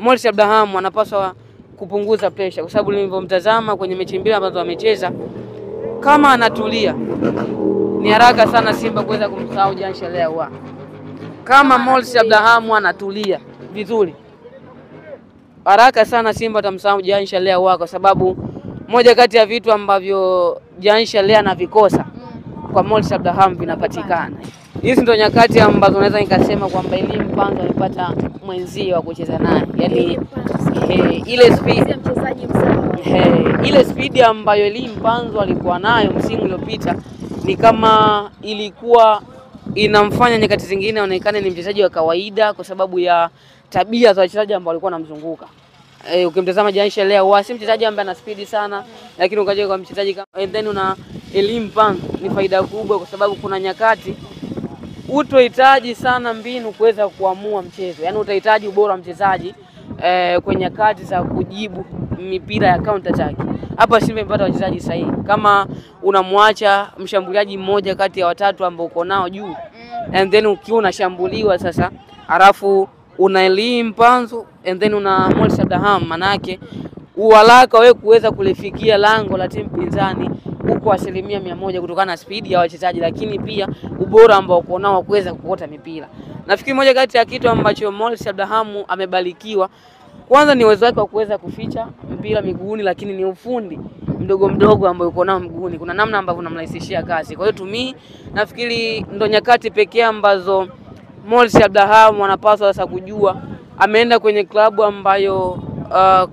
Morris Abraham anapaswa kupunguza pressure, kwa sababu nilivyomtazama kwenye mechi mbili ambazo amecheza, kama anatulia ni haraka sana Simba kuweza kumsahau Jean Charles Ahoua. Kama Morris Abraham anatulia vizuri, haraka sana Simba tamsahau Jean Charles Ahoua, kwa sababu moja kati ya vitu ambavyo Jean Charles anavikosa kwa Morris Abraham vinapatikana. Hizi ndio nyakati ambazo naweza nikasema kwamba Elie Mpanzu amepata mwenzio wa kucheza naye. Yaani ile speed mchezaji msawa. Ile speed ambayo Elie Mpanzu alikuwa nayo msimu uliopita ni kama ilikuwa inamfanya nyakati zingine aonekane ni mchezaji wa kawaida kwa sababu ya tabia za wachezaji ambao walikuwa wanamzunguka. Ukimtazama Jean Charles Ahoua si mchezaji ambaye ana speed sana, lakini ukaje kwa mchezaji kama then una Elie Mpanzu ni faida kubwa, kwa sababu kuna nyakati utohitaji sana mbinu kuweza kuamua mchezo. Yaani utahitaji ubora wa mchezaji kwenye nyakati za kujibu mipira ya counter attack. Hapa Simba imepata wachezaji sahihi. Kama unamwacha mshambuliaji mmoja kati ya watatu ambao uko nao juu, and then ukiwa unashambuliwa sasa, alafu una Elie Mpanzu and then una Morris Abraham, manake uharaka wewe kuweza kulifikia lango la timu pinzani uko 100% kutokana na speed ya wachezaji, lakini pia ubora ambao uko nao kuweza kukota mipira. Nafikiri moja kati ya kitu ambacho Morris Abraham amebarikiwa kwanza ni uwezo wake wa kuweza kuficha mpira miguuni, lakini ni ufundi mdogo mdogo ambao uko nao miguuni. Kuna namna ambavyo unamrahisishia kazi. Kwa hiyo tumi nafikiri ndo nyakati pekee ambazo Morris Abraham anapaswa sasa kujua ameenda kwenye klabu ambayo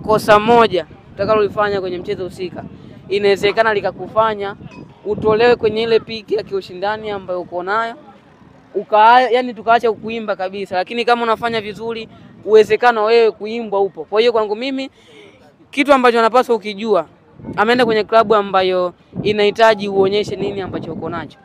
kosa moja utakalolifanya kwenye mchezo husika inawezekana likakufanya utolewe kwenye ile piki ya kiushindani ambayo uko nayo, yani tukaacha kuimba kabisa. Lakini kama unafanya vizuri, uwezekano wewe kuimbwa upo. Kwa hiyo kwangu mimi kitu ambacho anapaswa ukijua, ameenda kwenye klabu ambayo inahitaji uonyeshe nini ambacho uko nacho.